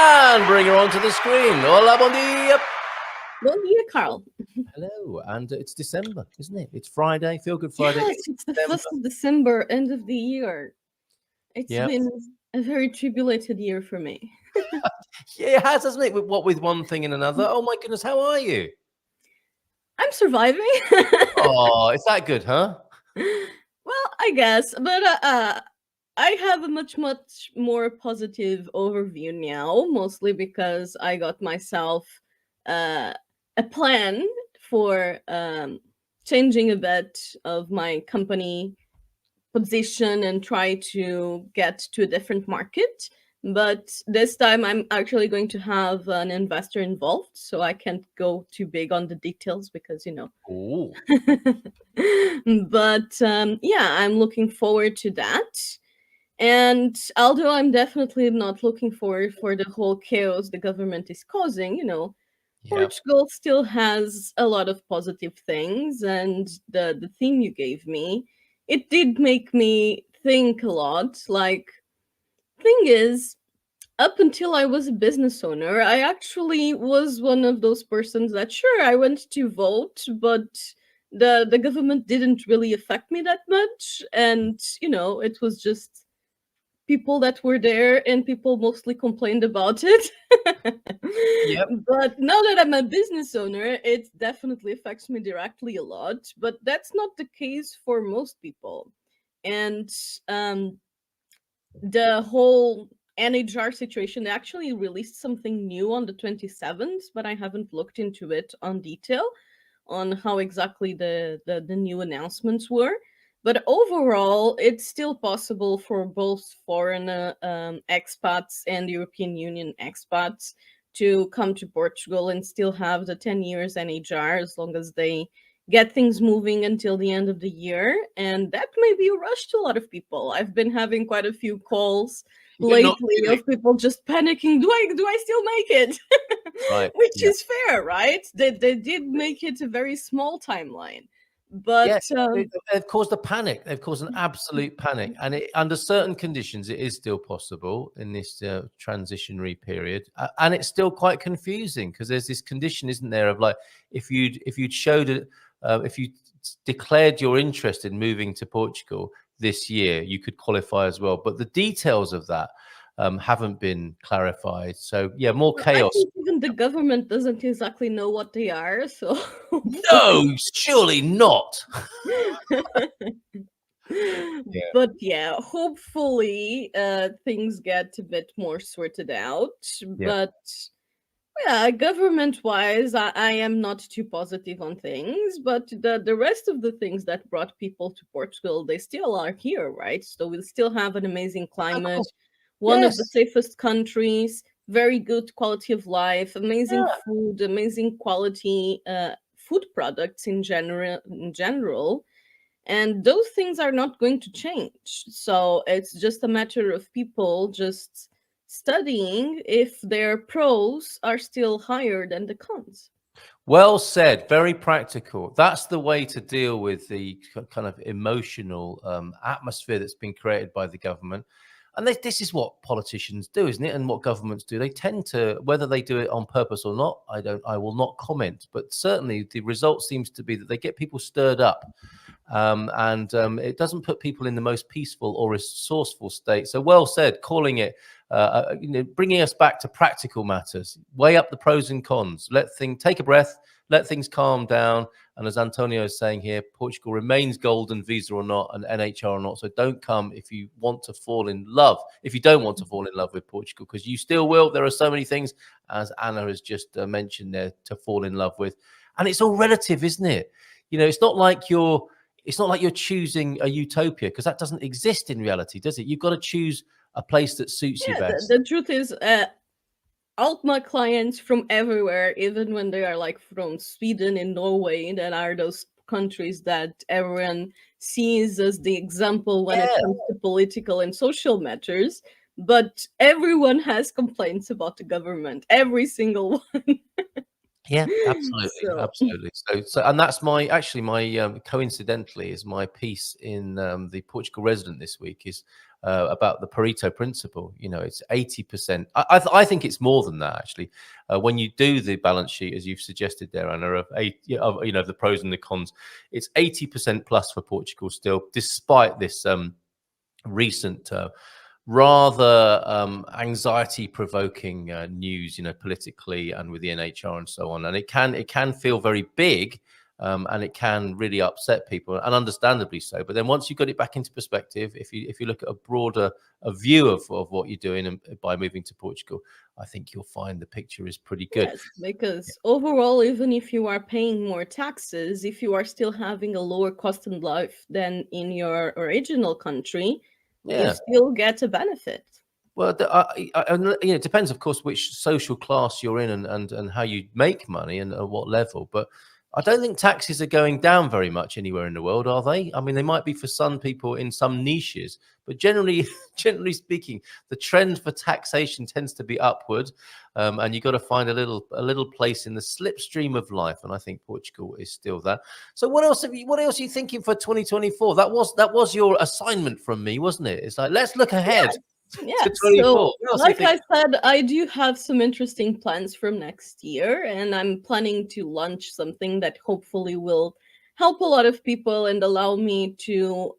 And bring her onto the screen. Hola, bon dia. Bon dia, Carl. Hello, and it's December, isn't it? It's Friday, Feel Good Friday. Yes, it's the 1st of December, end of the year. It's been a very tribulated year for me. Yeah, it has, hasn't it? With one thing and another. Oh my goodness, how are you? I'm surviving. Oh, it's that good, huh? Well, I guess, but I have a much more positive overview now, mostly because I got myself a plan for changing a bit of my company position and try to get to a different market. But this time I'm actually going to have an investor involved, so I can't go too big on the details because, Ooh. But yeah, I'm looking forward to that. And although I'm definitely not looking forward for the whole chaos the government is causing, Portugal still has a lot of positive things. And the theme you gave me, it did make me think a lot. Like, thing is, up until I was a business owner, I actually was one of those persons that, sure, I went to vote, but the government didn't really affect me that much. And, it was just people that were there and people mostly complained about it. But now that I'm a business owner, it definitely affects me directly a lot. But that's not the case for most people. And the whole NHR situation, they actually released something new on the 27th, but I haven't looked into it on detail on how exactly the new announcements were. But overall, it's still possible for both foreign expats and European Union expats to come to Portugal and still have the 10 years NHR as long as they get things moving until the end of the year. And that may be a rush to a lot of people. I've been having quite a few calls lately of people just panicking. Do I still make it? Right. Which is fair, right? They did make it a very small timeline. But they've caused a panic. They've caused an absolute panic, and under certain conditions, it is still possible in this transitionary period, and it's still quite confusing because there's this condition, isn't there, of like if you'd showed it, if you declared your interest in moving to Portugal this year, you could qualify as well. But the details of that haven't been clarified. So yeah, more chaos. I think even the government doesn't exactly know what they are. So no, surely not. But yeah, hopefully things get a bit more sorted out. But yeah, government-wise, I am not too positive on things, but the rest of the things that brought people to Portugal, they still are here, right? So we still have an amazing climate, one of the safest countries, very good quality of life, amazing food, amazing quality food products in general. And those things are not going to change. So it's just a matter of people just studying if their pros are still higher than the cons. Well said. Very practical. That's the way to deal with the kind of emotional atmosphere that's been created by the government. And this is what politicians do, isn't it? And what governments do. They tend to, whether they do it on purpose or not, I will not comment. But certainly the result seems to be that they get people stirred up. And it doesn't put people in the most peaceful or resourceful state. So well said, calling it, bringing us back to practical matters. Weigh up the pros and cons. Take a breath, let things calm down. And as Antonio is saying here, Portugal remains golden, visa or not, and NHR or not. So don't come if you want to fall in love. If you don't want to fall in love with Portugal, because you still will. There are so many things, as Anna has just mentioned there, to fall in love with. And it's all relative, isn't it? It's not like you're choosing a utopia, because that doesn't exist in reality, does it? You've got to choose a place that suits you best. The truth is, all my clients from everywhere, even when they are like from Sweden and Norway, that are those countries that everyone sees as the example when it comes to political and social matters. But everyone has complaints about the government, every single one. Yeah, absolutely, So absolutely. So, and that's my coincidentally is my piece in the Portugal Resident this week is about the Pareto principle. You know, it's 80%. I think it's more than that actually. When you do the balance sheet, as you've suggested there, Anna, of the pros and the cons, it's 80% plus for Portugal still, despite this recent rather anxiety provoking news, you know, politically and with the NHR and so on. And it can feel very big, and it can really upset people, and understandably so. But then once you got it back into perspective, if you look at a broader a view of what you're doing, and by moving to Portugal, I think you'll find the picture is pretty good. yes, because overall, even if you are paying more taxes, if you are still having a lower cost of life than in your original country, you Yeah. still get a benefit. Well, it depends, of course, which social class you're in, and how you make money, and at what level. But I don't think taxes are going down very much anywhere in the world, are they? I mean, they might be for some people in some niches, but generally, generally speaking, the trend for taxation tends to be upward, and you've got to find a little place in the slipstream of life. And I think Portugal is still that. So, what else are you thinking for 2024? That was your assignment from me, wasn't it? It's like, let's look ahead to Yes. 24. So, What else do you like think? I said, I do have some interesting plans from next year, and I'm planning to launch something that hopefully will help a lot of people and allow me to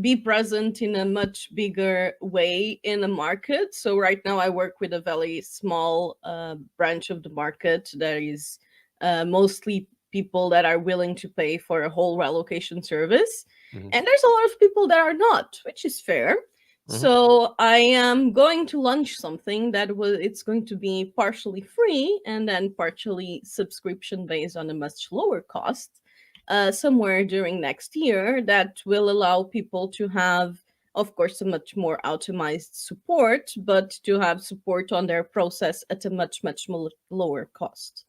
be present in a much bigger way in the market. So, right now, I work with a very small branch of the market that is mostly people that are willing to pay for a whole relocation service. Mhm, And there's a lot of people that are not, which is fair. mhm. So I am going to launch something that it's going to be partially free and then partially subscription based on a much lower cost somewhere during next year that will allow people to have, of course, a much more optimized support, but to have support on their process at a much lower cost.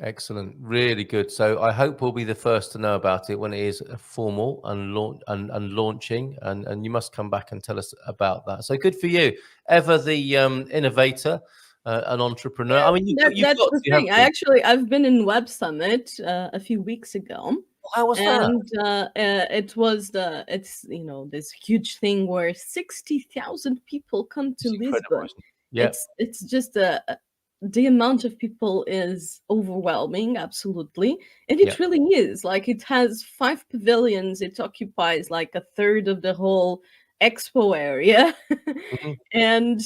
Excellent, really good. So I hope we'll be the first to know about it when it is formal and launching, and you must come back and tell us about that. So good for you, ever the innovator, an entrepreneur. I mean, That's the you have thing. been. I've been in Web Summit a few weeks ago, How was that? and it's this huge thing where 60,000 people come to It's incredible, Lisbon. isn't it? Yeah, It's just the amount of people is overwhelming, absolutely, and yeah. it really is. Like, it has 5 pavilions. It occupies like a third of the whole expo area. Mhm. And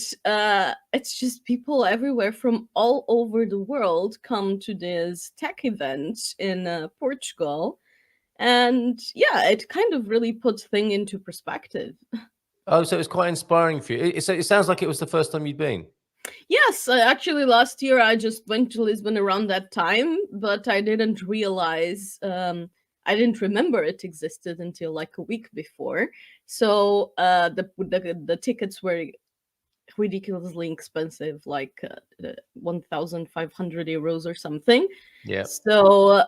it's just people everywhere from all over the world come to this tech event in Portugal. And yeah, it kind of really puts thing into perspective. Oh, so it was quite inspiring for you. It sounds like it was the first time you'd been. Yes, actually, last year I just went to Lisbon around that time, but I didn't realize, I didn't remember it existed until like a week before. So the tickets were ridiculously expensive, like 1,500 euros or something. Yeah. So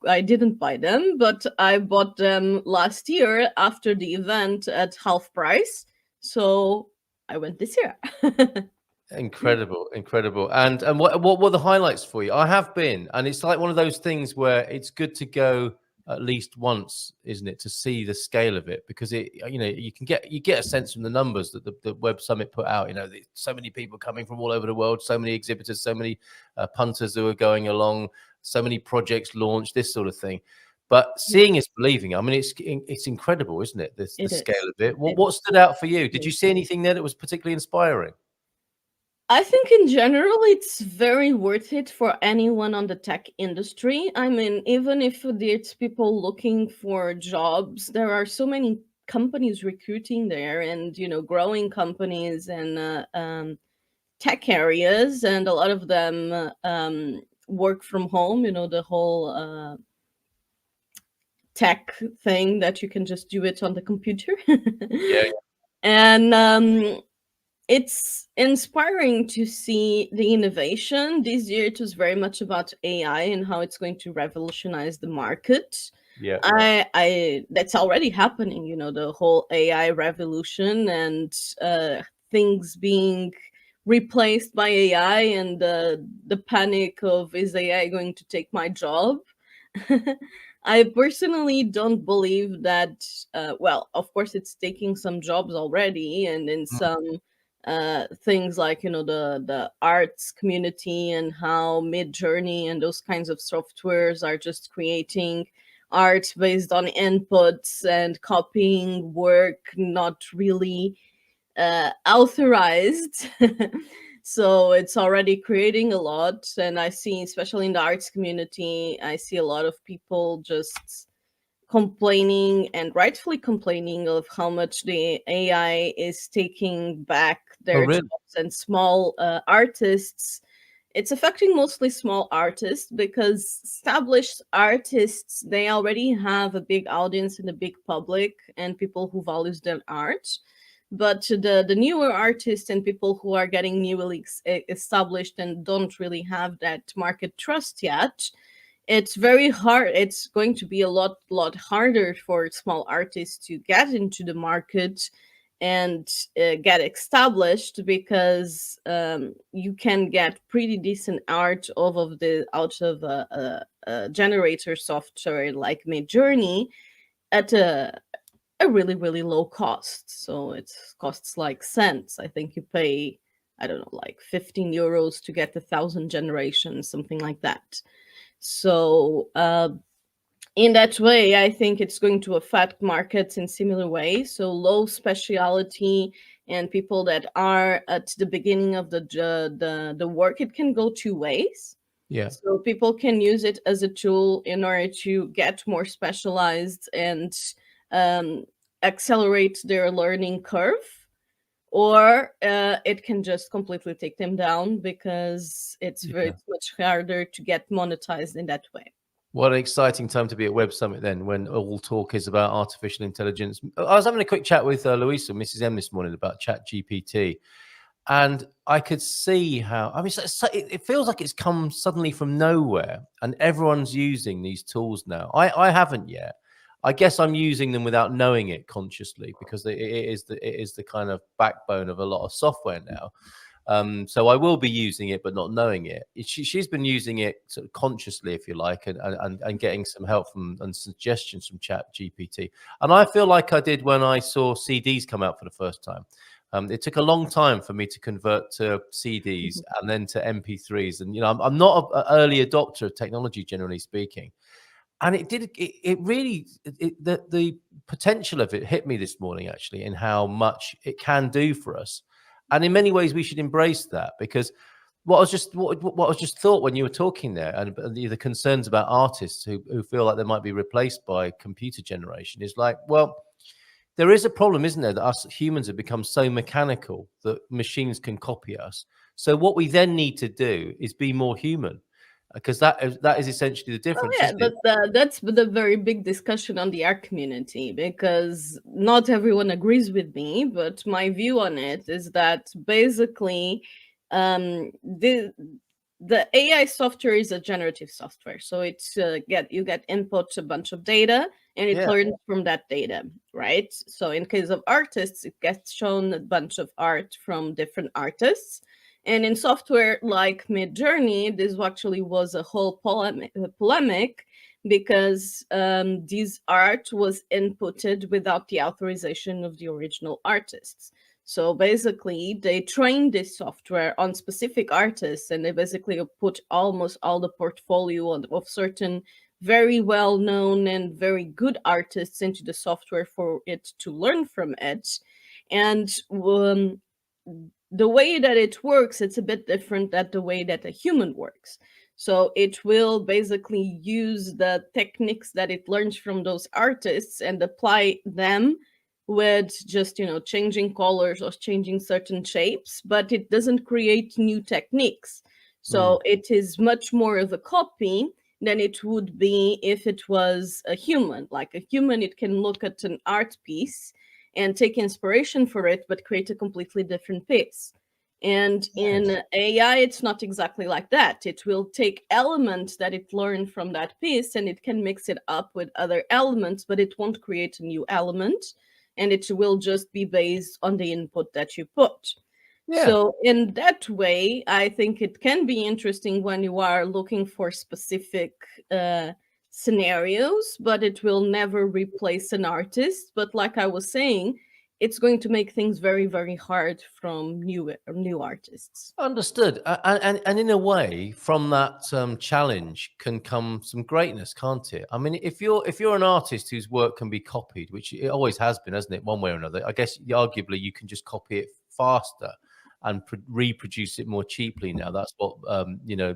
I didn't buy them, but I bought them last year after the event at half price. So I went this year. Incredible, incredible. And what were the highlights for you? I have been, and it's like one of those things where it's good to go at least once, isn't it, to see the scale of it, because you get a sense from the numbers that the Web Summit put out. So many people coming from all over the world, so many exhibitors, so many punters who are going along, so many projects launched, this sort of thing. But Yeah, seeing is believing. I mean, it's incredible, isn't it? The it scale is. of it. What It what stood out for you? Did you is. see anything there that was particularly inspiring? I think in general, it's very worth it for anyone on the tech industry. I mean, even if it's people looking for jobs, there are so many companies recruiting there, and growing companies and tech areas, and a lot of them work from home. The whole tech thing that you can just do it on the computer. Yeah. And it's inspiring to see the innovation. This year it was very much about AI and how it's going to revolutionize the market. Yeah. I That's already happening, the whole AI revolution, and things being replaced by AI, and the panic of, is AI going to take my job? I personally don't believe that. Well, of course, it's taking some jobs already, and in some things like, the arts community, and how Mid Journey and those kinds of softwares are just creating art based on inputs and copying work not really authorized. So it's already creating a lot. And I see, especially in the arts community, I see a lot of people just complaining, and rightfully complaining, of how much the AI is taking back Oh, their really? jobs, and small artists. It's affecting mostly small artists, because established artists, they already have a big audience and a big public and people who values their art. But the newer artists and people who are getting newly established and don't really have that market trust yet, it's very hard. It's going to be a lot harder for small artists to get into the market and get established, because you can get pretty decent art out of a generator software like Midjourney at a really really low cost. So it costs like cents. I think you pay, I don't know, like 15 euros to get 1,000 generations, something like that. So in that way, I think it's going to affect markets in similar ways. So low speciality and people that are at the beginning of the work, it can go two ways. Yeah. So people can use it as a tool in order to get more specialized and um, accelerate their learning curve, or it can just completely take them down, because Yeah. it's much harder to get monetized in that way. What an exciting time to be at Web Summit then, when all talk is about artificial intelligence. I was having a quick chat with Louisa, Mrs. M, this morning about Chat GPT, and I could see how, I mean, it feels like it's come suddenly from nowhere, and everyone's using these tools now. I haven't yet. I guess I'm using them without knowing it consciously, because it is the kind of backbone of a lot of software now. So I will be using it, but not knowing it. She's been using it sort of consciously, if you like, and getting some help from and suggestions from Chat GPT. And I feel like I did when I saw CDs come out for the first time. It took a long time for me to convert to CDs and then to MP3s. And, I'm not an early adopter of technology, generally speaking. And it really, the potential of it hit me this morning, actually, in how much it can do for us. And in many ways, we should embrace that, because what I was just thought when you were talking there, and the concerns about artists who feel like they might be replaced by computer generation, is like, well, there is a problem, isn't there, that us humans have become so mechanical that machines can copy us. So what we then need to do is be more human, because that is essentially the Oh difference, yeah, isn't it? but that's the very big discussion on the art community, because not everyone agrees with me. But my view on it is that basically, the AI software is a generative software. So it's you get input a bunch of data, and it Yeah. learns from that data, right? So in case of artists, it gets shown a bunch of art from different artists. And in software like Midjourney, this actually was a whole polemic, because this art was inputted without the authorization of the original artists. So basically, they trained this software on specific artists, and they basically put almost all the portfolio of certain very well known and very good artists into the software for it to learn from it. And the way that it works, it's a bit different than the way that a human works. So it will basically use the techniques that it learns from those artists and apply them with just, changing colors or changing certain shapes, but it doesn't create new techniques. So it is much more of a copy than it would be if it was a human. Like a human, it can look at an art piece and take inspiration for it, but create a completely different piece. And in AI, it's not exactly like that. It will take elements that it learned from that piece, and it can mix it up with other elements, but it won't create a new element, and it will just be based on the input that you put. Yeah. So in that way, I think it can be interesting when you are looking for specific uh, scenarios, but it will never replace an artist. But like I was saying, it's going to make things very, very hard from new artists. Understood. And in a way, from that challenge can come some greatness, can't it? I mean, if you're an artist whose work can be copied, which it always has been, hasn't it, one way or another? I guess arguably you can just copy it faster and reproduce it more cheaply now. That's what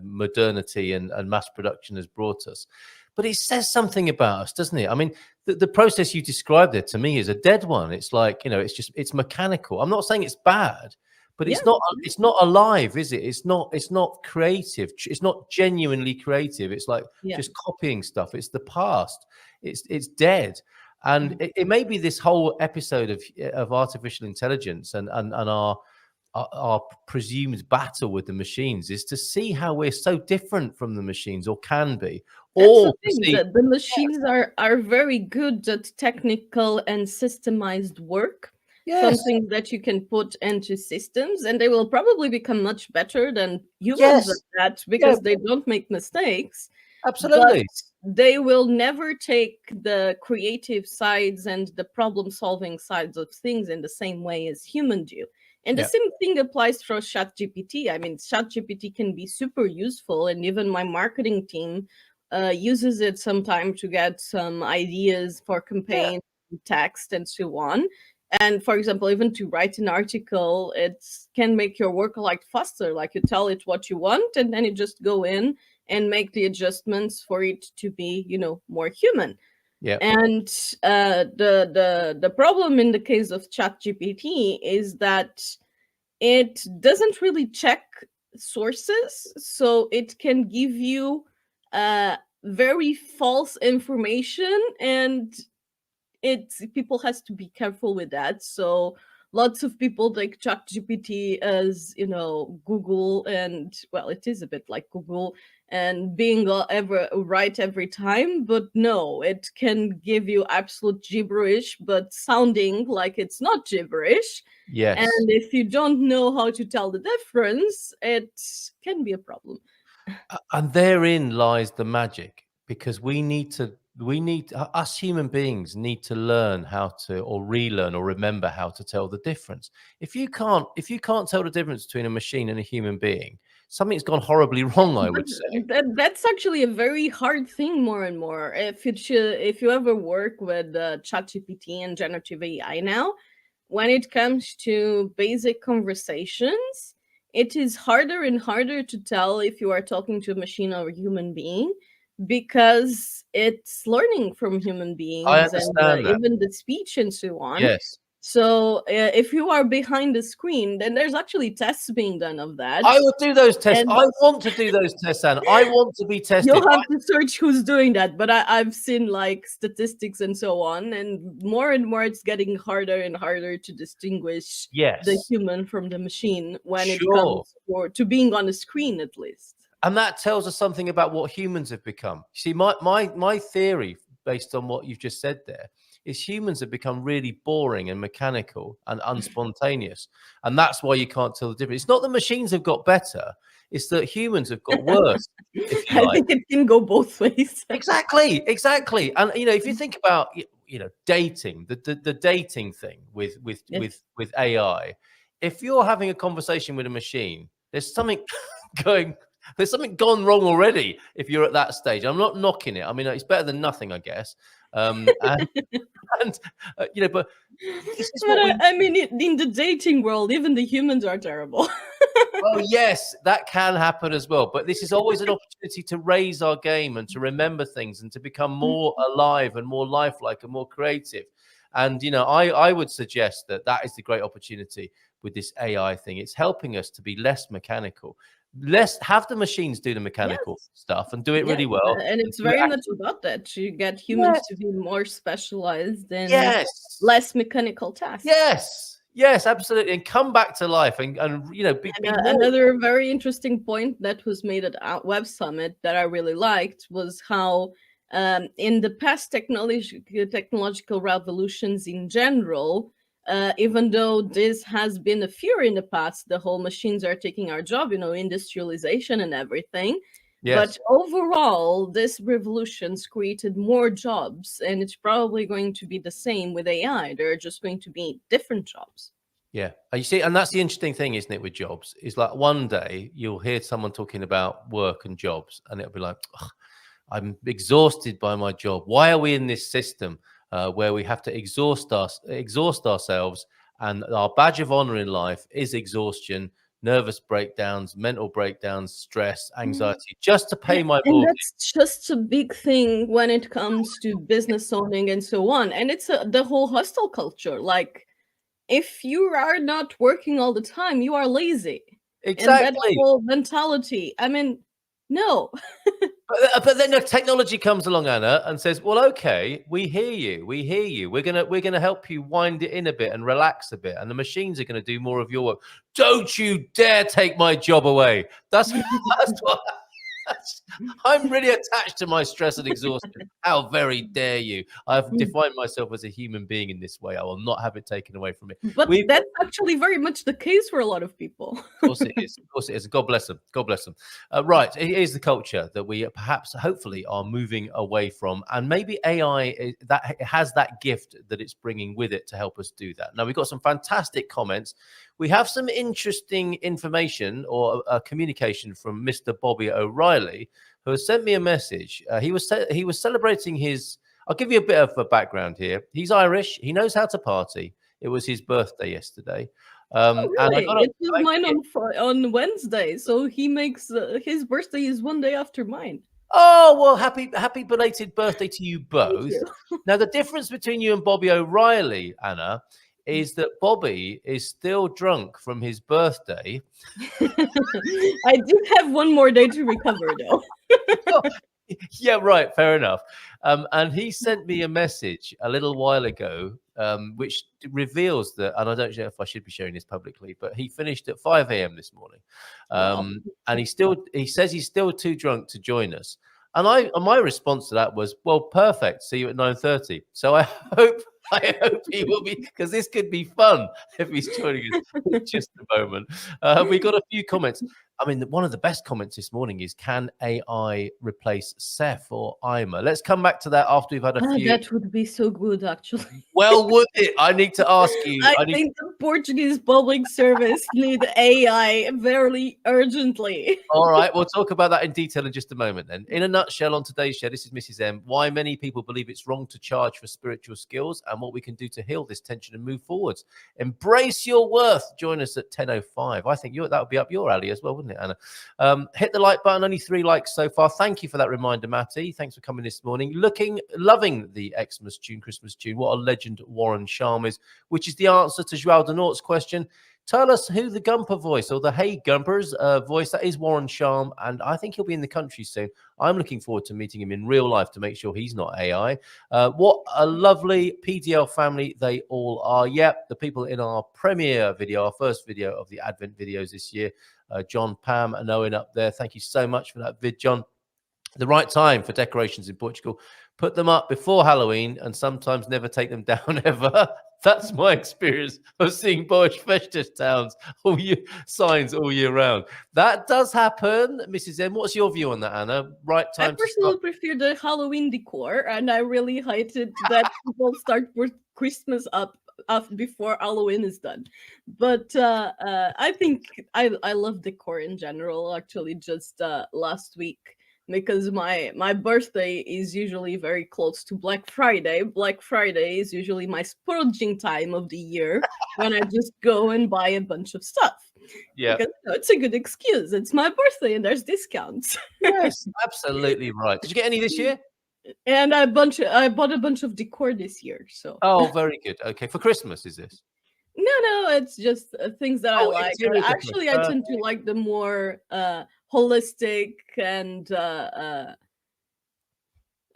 modernity and mass production has brought us. But it says something about us, doesn't it? I mean, the process you described there to me is a dead one. It's like, it's mechanical. I'm not saying it's bad, but Yeah, it's not alive, is it? It's not creative. It's not genuinely creative. It's like yeah. just copying stuff. It's the past. It's dead. And Mhm. it may be this whole episode of artificial intelligence and our presumed battle with the machines is to see how we're so different from the machines, or can be, That's the or to thing. see. The machines are very good at technical and systemized work, Yes, something that you can put into systems, and they will probably become much better than humans at yes, that yeah, because they don't make mistakes. But absolutely. they will never take the creative sides and the problem solving sides of things in the same way as humans do. And the Yeah, same thing applies for ChatGPT. I mean, ChatGPT can be super useful, and even my marketing team uses it sometime to get some ideas for yeah, campaign text and so on. And for example, even to write an article, it can make your work a lot faster. Like you tell it what you want, and then you just go in and make the adjustments for it to be, more human. yeah. And the problem in the case of ChatGPT is that it doesn't really check sources, so it can give you very false information, and it's people has to be careful with that. So lots of people take ChatGPT as Google, and well, it is a bit like Google and being ever right every time, but no, it can give you absolute gibberish but sounding like it's not gibberish. And Yes. if you don't know how to tell the difference, it can be a problem. And therein lies the magic, because us human beings need to learn how to, or relearn, or remember how to tell the difference. If you can't tell the difference between a machine and a human being, something's gone horribly wrong, I But would say. that's actually a very hard thing more and more. If you ever work with ChatGPT and generative AI now, when it comes to basic conversations, it is harder and harder to tell if you are talking to a machine or a human being because it's learning from human I beings and understand that. even the speech and so on. Yes. So if you are behind the screen, then there's actually tests being done of that. I would do those tests. And I want to do those tests, Anne. I want to be tested. you'll have to search who's doing that, but I've seen like statistics and so on, and more it's getting harder and harder to distinguish the Yes, human from the machine when it sure. comes to being on a screen, at least. And that tells us something about what humans have become. See, my theory, based on what you've just said there, is humans have become really boring and mechanical and unspontaneous. And that's why you can't tell the difference. It's not that machines have got better, it's that humans have got worse, if you I like. think it can go both ways. Exactly, exactly. And if you think about dating, the dating thing with with Yes. with AI, if you're having a conversation with a machine, there's something going there's something gone wrong already if you're at that stage. I'm not knocking it. I mean, it's better than nothing, I guess. And but this is But what we. I mean, in the dating world, even the humans are terrible. Well, yes, that can happen as well. But this is always an opportunity to raise our game and to remember things and to become more alive and more lifelike and more creative. And I would suggest that is the great opportunity with this AI thing. It's helping us to be less mechanical. Less have the machines do the mechanical Yes. stuff and do it Yes, really well. and And it's do it very much actually, about that. You get humans to yes, be more specialized in yes, less mechanical tasks. yes, yes, absolutely, and come back to life and And be more. another very interesting point that was made at our Web Summit that I really liked was how, in the past technological revolutions in general, even though this has been a fear in the past, the whole machines are taking our job, industrialization and everything. Yes. But overall, this revolution's created more jobs, and it's probably going to be the same with AI. There are just going to be different jobs. Yeah. You see, and that's the interesting thing, isn't it, with jobs? Is like one day you'll hear someone talking about work and jobs, and it'll be like, I'm exhausted by my job. Why are we in this system where we have to exhaust ourselves, and our badge of honor in life is exhaustion, nervous breakdowns, mental breakdowns, stress, anxiety, just to pay my And mortgage. that's just a big thing when it comes to business owning and so on. And it's the whole hustle culture. Like, if you are not working all the time, you are lazy. And that Exactly. whole mentality, I mean, no. But then the technology comes along, Anna, and says, "Well, okay, we hear you. We hear you. We're gonna help you wind it in a bit and relax a bit, and the machines are going to do more of your work. Don't you dare take my job away." That's what. I'm really attached to my stress and exhaustion. How very dare you? I've defined myself as a human being in this way. I will not have it taken away from me. But that's actually very much the case for a lot of people. Of course it is. Of course it is. God bless them. God bless them. Right. It is the culture that we perhaps, hopefully, are moving away from. And maybe AI that has that gift that it's bringing with it to help us do that. Now, we've got some fantastic comments. We have some interesting information or communication from Mr. Bobby O'Reilly, who has sent me a message. He was celebrating his. I'll give you a bit of a background here. He's Irish. He knows how to party. It was his birthday yesterday. Oh, And really? It was mine on Wednesday, so he makes his birthday is one day after mine. Oh, well, happy belated birthday to you both. You. Now, the difference between you and Bobby O'Reilly, Anna, is that Bobby is still drunk from his birthday. I do have one more day to recover, though. Yeah, right. Fair enough. And he sent me a message a little while ago, which reveals that, and I don't know if I should be sharing this publicly, but he finished at 5 a.m. this morning. Wow. And he says he's still too drunk to join us. And my response to that was, well, perfect. See you at 9:30. So I hope he will be, because this could be fun if he's joining us in just a moment. We got a few comments. I mean, one of the best comments this morning is, can AI replace Seth or Ima? Let's come back to that after we've had a few. That would be so good, actually. Well, would it? I need to ask you. I think the Portuguese public service need AI very urgently. All right, we'll talk about that in detail in just a moment then. In a nutshell, on today's show, this is Mrs. M, why many people believe it's wrong to charge for spiritual skills and what we can do to heal this tension and move forwards. Embrace your worth. Join us at 10:05. I think that would be up your alley as well, wouldn't it, Anna? Hit the like button. Only 3 likes so far. Thank you for that reminder, Matty. Thanks for coming this morning. Loving the Xmas tune, Christmas tune. What a legend Warren Sharm is, which is the answer to Joao de Nort's question. Tell us who the Gumper voice, or the Hey Gumpers voice, that is Warren Sharm, and I think he'll be in the country soon. I'm looking forward to meeting him in real life to make sure he's not AI. What a lovely PDL family they all are. Yep, the people in our premiere video, our first video of the Advent videos this year, John, Pam, and Owen up there. Thank you so much for that vid, John. The right time for decorations in Portugal. Put them up before Halloween and sometimes never take them down ever. That's my experience of seeing Bosch Festus towns signs all year round. That does happen, Mrs. M. What's your view on that, Anna? Right time. I personally prefer the Halloween decor, and I really hate it that people start with Christmas up before Halloween is done. But I think I love decor in general. Actually, just last week, because my birthday is usually very close to Black Friday. Black Friday is usually my splurging time of the year when I just go and buy a bunch of stuff. Yeah, because it's a good excuse. It's my birthday and there's discounts. Yes, absolutely right. Did you get any this year? And I bought a bunch of decor this year. So very good. Okay, for Christmas is this? No, it's just things that I like. Actually, I tend to like the more holistic and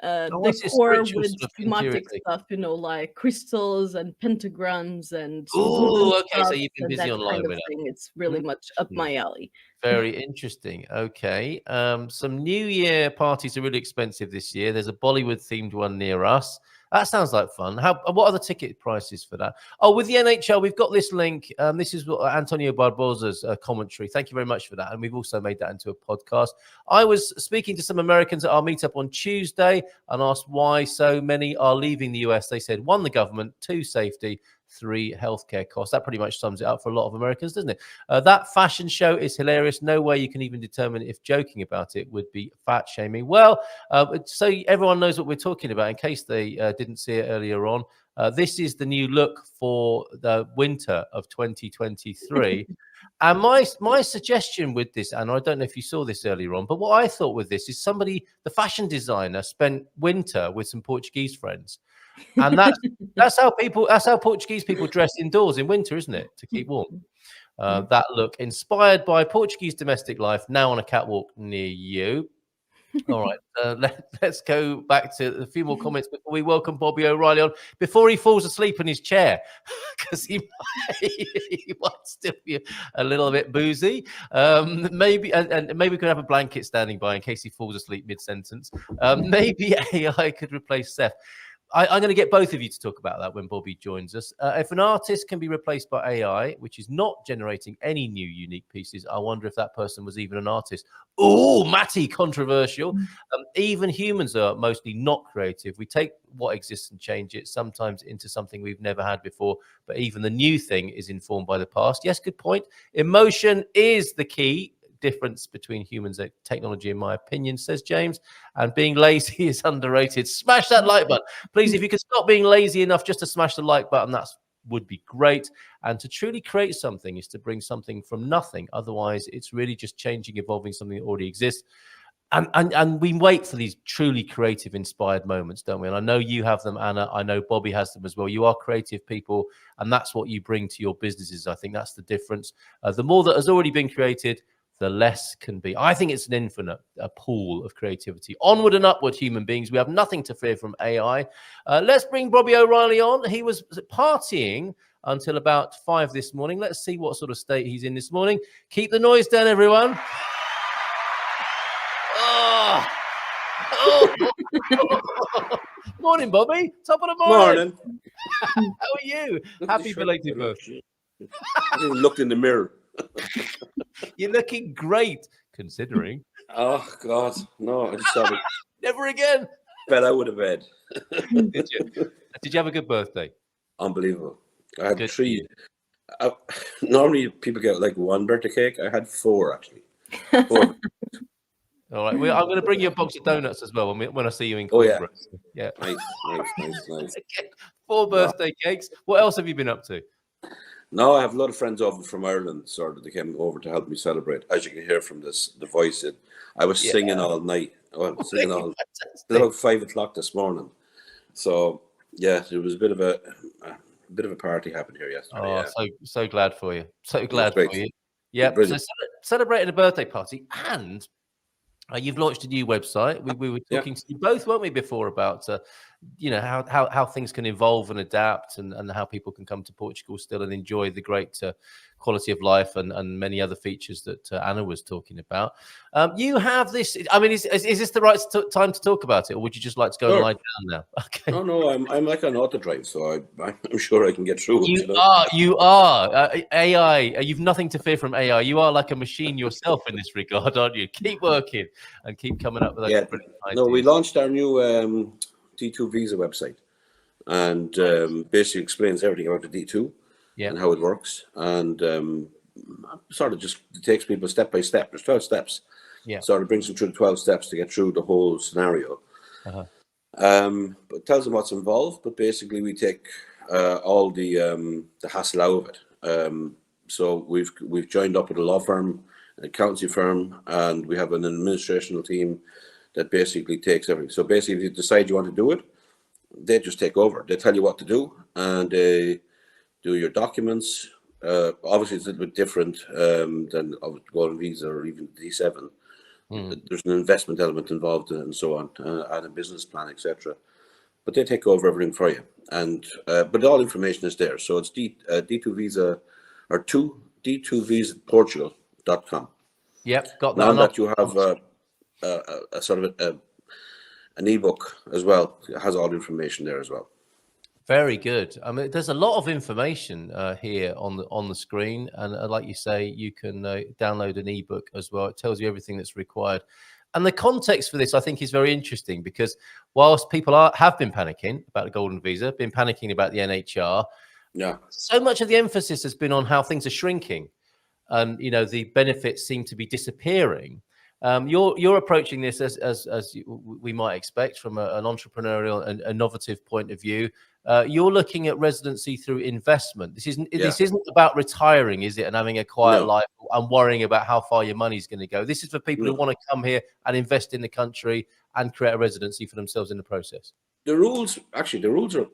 decor with thematic stuff, like crystals and pentagrams and okay, so you've been busy online with it. It's really much up my alley. Very interesting. Okay, some New Year parties are really expensive this year. There's a Bollywood themed one near us. That sounds like fun. What are the ticket prices for that? Oh, with the NHL, we've got this link. This is Antonio Barbosa's commentary. Thank you very much for that. And we've also made that into a podcast. I was speaking to some Americans at our meetup on Tuesday and asked why so many are leaving the US. They said, 1, the government, 2, safety, 3, healthcare costs. That pretty much sums it up for a lot of Americans, doesn't it? That fashion show is hilarious. No way you can even determine if joking about it would be fat shaming. Well, so everyone knows what we're talking about in case they didn't see it earlier on. This is the new look for the winter of 2023. And my suggestion with this, Anna, I don't know if you saw this earlier on, but what I thought with this is the fashion designer spent winter with some Portuguese friends. And that's how Portuguese people dress indoors in winter, isn't it? To keep warm. That look inspired by Portuguese domestic life, now on a catwalk near you. All right, let's go back to a few more comments before we welcome Bobby O'Reilly on, before he falls asleep in his chair, because he might still be a little bit boozy. Maybe maybe we could have a blanket standing by in case he falls asleep mid-sentence. Maybe AI could replace Seth. I'm going to get both of you to talk about that when Bobby joins us. If an artist can be replaced by AI, which is not generating any new unique pieces, I wonder if that person was even an artist. Oh, Matty, controversial. Even humans are mostly not creative. We take what exists and change it, sometimes into something we've never had before. But even the new thing is informed by the past. Yes, good point. Emotion is the key difference between humans and technology, in my opinion, says James. And being lazy is underrated. Smash that like button, please. If you could stop being lazy enough just to smash the like button, that would be great. And to truly create something is to bring something from nothing. Otherwise, it's really just changing, evolving something that already exists. And we wait for these truly creative, inspired moments, don't we? And I know you have them, Anna. I know Bobby has them as well. You are creative people, and that's what you bring to your businesses. I think that's the difference. The more that has already been created, the less can be. I think it's an infinite pool of creativity. Onward and upward, human beings. We have nothing to fear from AI. Let's bring Bobby O'Reilly on. He was partying until about 5 this morning. Let's see what sort of state he's in this morning. Keep the noise down, everyone. Morning, Bobby. Top of the morning. How are you? Happy belated birthday. I didn't look in the mirror. You're looking great, considering. Oh, God. No, I just thought it. Never again. Fell out of bed. Did you? Did you have a good birthday? Unbelievable. I had 3. Normally, people get like 1 birthday cake. I had 4, actually. 4. All right. I'm going to bring you a box of donuts as well when I see you in corporate. Oh, yeah. Nice. 4 birthday cakes. What else have you been up to? No, I have a lot of friends over from Ireland, sort of. They came over to help me celebrate. As you can hear from the voice, I was singing all night. I was singing all about 5 o'clock this morning. So yeah, there was a bit of a party happened here yesterday. Oh, so glad for you. So glad for you. Yeah. So celebrating a birthday party, and you've launched a new website. We were talking to you both, weren't we, before about how things can evolve and adapt, and how people can come to Portugal still and enjoy the great quality of life and many other features that Anna was talking about. You have this. I mean, is this the right time to talk about it, or would you just like to go and lie down now? Okay. No, I'm like an auto drive, so I'm sure I can get through. You are AI. You've nothing to fear from AI. You are like a machine yourself in this regard, aren't you? Keep working and keep coming up with those brilliant ideas. No, we launched our new D2 visa website, and basically explains everything about the D2 and how it works, and sort of just takes people step by step. There's 12 steps. Yeah. Sort of brings them through the 12 steps to get through the whole scenario. But tells them what's involved. But basically, we take all the hassle out of it. So we've joined up with a law firm, an accountancy firm, and we have an administrational team that basically takes everything. So basically, if you decide you want to do it, they just take over. They tell you what to do, and they do your documents. Obviously, it's a little bit different than a golden visa or even D7. There's an investment element involved and so on, and a business plan, etc. But they take over everything for you, and but all information is there. So it's D2 Visa or D2visaportugal.com. Yep, got that. Now that you have a sort of an ebook as well. It has all the information there as well. Very good. I mean, there's a lot of information here on the screen, and like you say, you can download an ebook as well. It tells you everything that's required, and the context for this, I think, is very interesting because whilst people have been panicking about the golden visa, been panicking about the NHR, so much of the emphasis has been on how things are shrinking, and the benefits seem to be disappearing. You're approaching this as we might expect from an entrepreneurial and innovative point of view. You're looking at residency through investment. This isn't about retiring, is it, and having a quiet life and worrying about how far your money's going to go. This is for people who want to come here and invest in the country and create a residency for themselves in the process. The rules are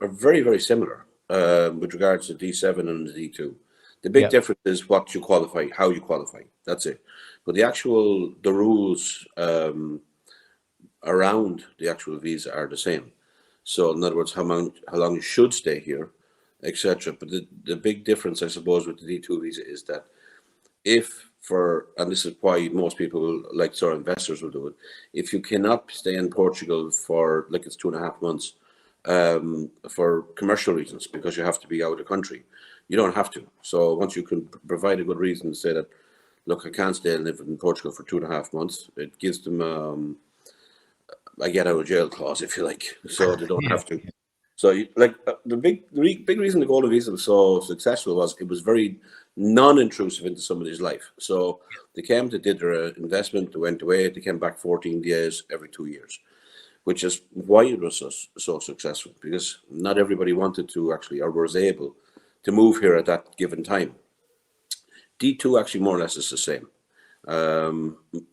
very, very similar with regards to D7 and the D2. The big difference is what you qualify, how you qualify. That's it. But the rules around the actual visa are the same. So in other words, how long you should stay here, etc. But the big difference, I suppose, with the D2 visa is that and this is why most people, like sort of investors, will do it, if you cannot stay in Portugal for like it's 2.5 months for commercial reasons, because you have to be out of the country, you don't have to. So once you can provide a good reason to say that, look, I can't stay and live in Portugal for 2.5 months, it gives them a get out of jail clause, if you like, so they don't have to. So the big reason the golden visa was so successful was it was very non-intrusive into somebody's life. So they came, they did their investment, they went away, they came back 14 days every 2 years, which is why it was so successful, because not everybody wanted to actually, or was able to move here at that given time. D2 actually more or less is the same.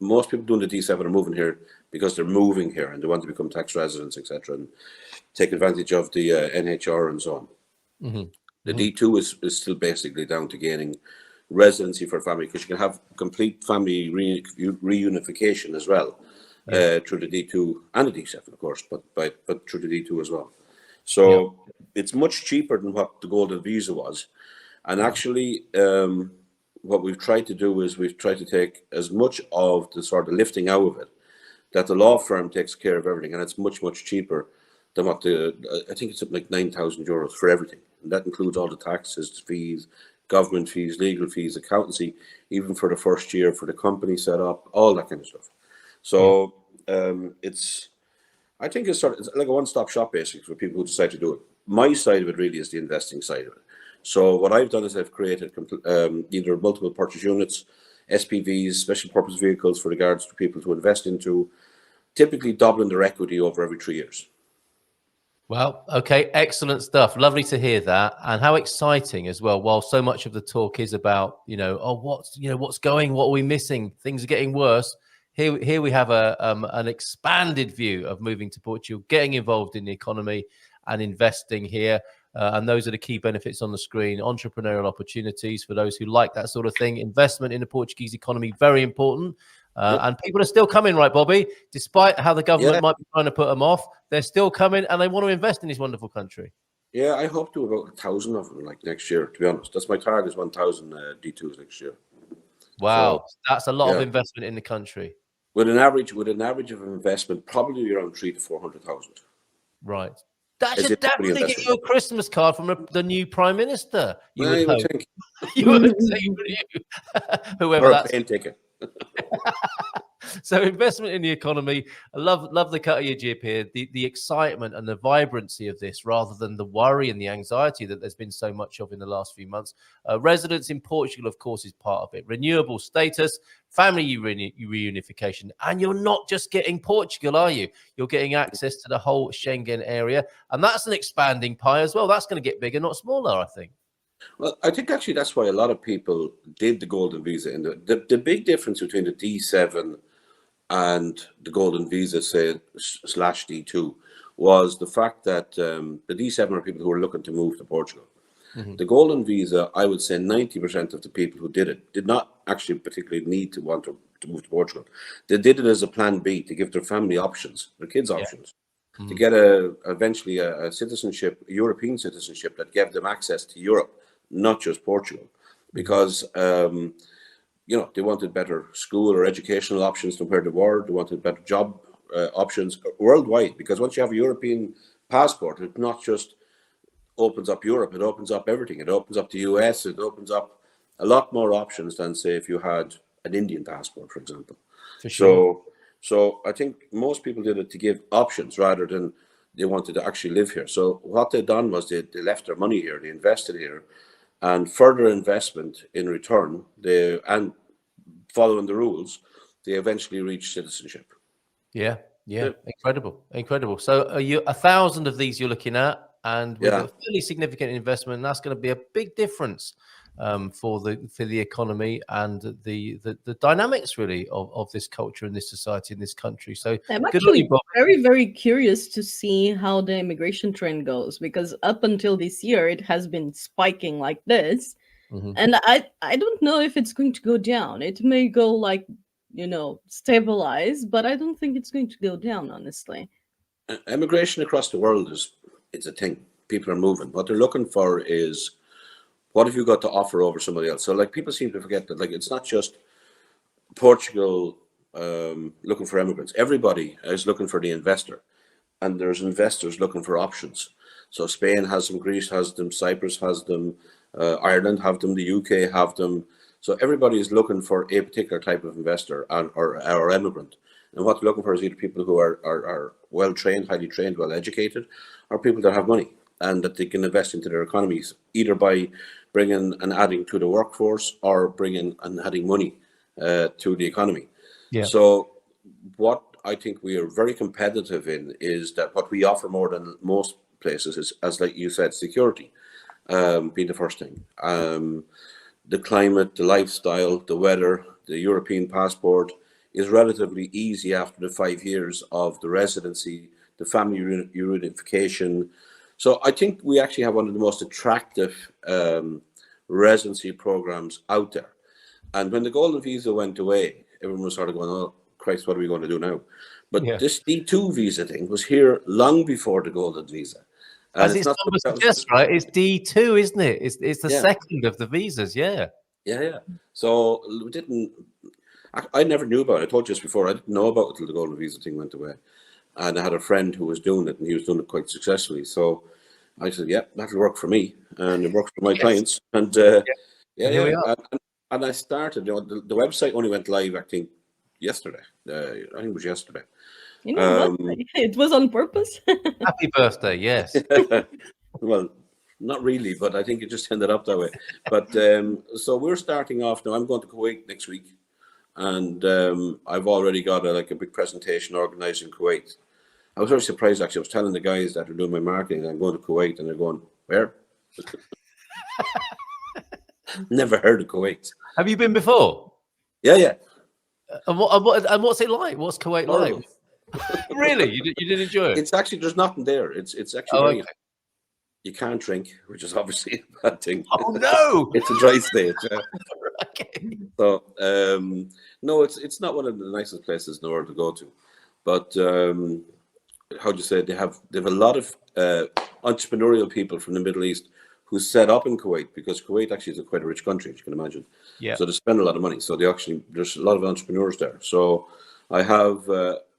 Most people doing the D7 are moving here because they're moving here and they want to become tax residents, etc., and take advantage of the NHR and so on. The D2 is still basically down to gaining residency for family, because you can have complete family reunification as well through the D2 and the D7, of course, but through the D2 as well. So it's much cheaper than what the golden visa was. And actually, what we've tried to do is we've tried to take as much of the sort of lifting out of it, that the law firm takes care of everything, and it's much, much cheaper than what I think it's like 9,000 euros for everything. And that includes all the taxes, fees, government fees, legal fees, accountancy, even for the first year, for the company set up, all that kind of stuff. So I think it's like a one-stop shop basically for people who decide to do it. My side of it really is the investing side of it. So what I've done is I've created either multiple purchase units, SPVs, special purpose vehicles for regards to people to invest into, typically doubling their equity over every 3 years. Well, okay, excellent stuff. Lovely to hear that, and how exciting as well. While so much of the talk is about, what's going, what are we missing? Things are getting worse. Here we have an expanded view of moving to Portugal, getting involved in the economy and investing here. And those are the key benefits on the screen. Entrepreneurial opportunities for those who like that sort of thing. Investment in the Portuguese economy, very important. And people are still coming, right, Bobby? Despite how the government might be trying to put them off, they're still coming and they want to invest in this wonderful country. Yeah, I hope to about 1,000 of them like next year, to be honest. That's my target, is 1,000 D2s next year. Wow, so, that's a lot of investment in the country. With an average of investment, probably around 300,000 to 400,000. Right. That should definitely get you a Christmas card from the new Prime Minister. You would think. You would think, whoever or a that's. plane ticket. So investment in the economy. I love the cut of your jib here. The excitement and the vibrancy of this, rather than the worry and the anxiety that there's been so much of in the last few months. Residence in Portugal, of course, is part of it. Renewable status, family reunification, and you're not just getting Portugal, are you? You're getting access to the whole Schengen area, and that's an expanding pie as well. That's going to get bigger, not smaller, I think. Well, I think actually that's why a lot of people did the golden visa. And the big difference between the D7 and the golden visa, say, / D2, was the fact that the D7 are people who were looking to move to Portugal. Mm-hmm. The golden visa, I would say 90% of the people who did it did not actually particularly need to want to move to Portugal. They did it as a plan B, to give their family options, their kids options, to get eventually a citizenship, a European citizenship that gave them access to Europe, not just Portugal, because they wanted better school or educational options than where they were. They wanted better job options worldwide, because once you have a European passport, it not just opens up Europe, it opens up everything. It opens up the US, it opens up a lot more options than, say, if you had an Indian passport, for example. For sure. So I think most people did it to give options rather than they wanted to actually live here. So what they done was they left their money here, they invested here, and further investment in return, and following the rules, they eventually reached citizenship. Yeah. Incredible. So are you 1,000 of these you're looking at, and with a fairly significant investment, that's going to be a big difference for the economy and the dynamics really of this culture and this society in this country. So I'm actually very, very curious to see how the immigration trend goes, because up until this year it has been spiking like this. And I don't know if it's going to go down. It may go like, stabilize, but I don't think it's going to go down, honestly. Immigration across the world it's a thing. People are moving. What they're looking for is, what have you got to offer over somebody else? So like, people seem to forget that, like, it's not just Portugal looking for immigrants. Everybody is looking for the investor, and there's investors looking for options. So Spain has them, Greece has them, Cyprus has them, Ireland have them, the UK have them. So everybody is looking for a particular type of investor or immigrant. And what they're looking for is either people who are well trained, highly trained, well educated, or people that have money and that they can invest into their economies, either by bringing and adding to the workforce or bringing and adding money to the economy. Yeah. So what I think we are very competitive in is that what we offer more than most places is, as like you said, security being the first thing. The climate, the lifestyle, the weather, the European passport is relatively easy after the 5 years of the residency, the family reunification. So I think we actually have one of the most attractive residency programs out there. And when the golden visa went away, everyone was sort of going, oh, Christ, what are we going to do now? But this D2 visa thing was here long before the golden visa. As its number suggests, right? It's D2, isn't it? It's the second of the visas, Yeah. So we didn't... I never knew about it. I told you this before. I didn't know about it until the golden visa thing went away. And I had a friend who was doing it, and he was doing it quite successfully. So I said, that'll work for me. And it worked for my clients. And and I started, the website only went live, I think, yesterday. I think it was yesterday. It was on purpose. Happy birthday, yes. Well, not really, but I think it just ended up that way. But so we're starting off now. I'm going to Kuwait next week. And I've already got a big presentation organized in Kuwait. I was very surprised, actually. I was telling the guys that are doing my marketing, I'm going to Kuwait, and they're going, where? Never heard of Kuwait. Have you been before? Yeah. And what's it like? What's Kuwait like? Really? You didn't enjoy it? It's actually, there's nothing there. It's actually you can't drink, which is obviously a bad thing. Oh, no! It's a dry state. Okay. So, no, it's not one of the nicest places in the world to go to. But, how do you say, they have a lot of entrepreneurial people from the Middle East who set up in Kuwait, because Kuwait actually is quite a rich country, as you can imagine. Yeah. So they spend a lot of money. So there's a lot of entrepreneurs there. So I have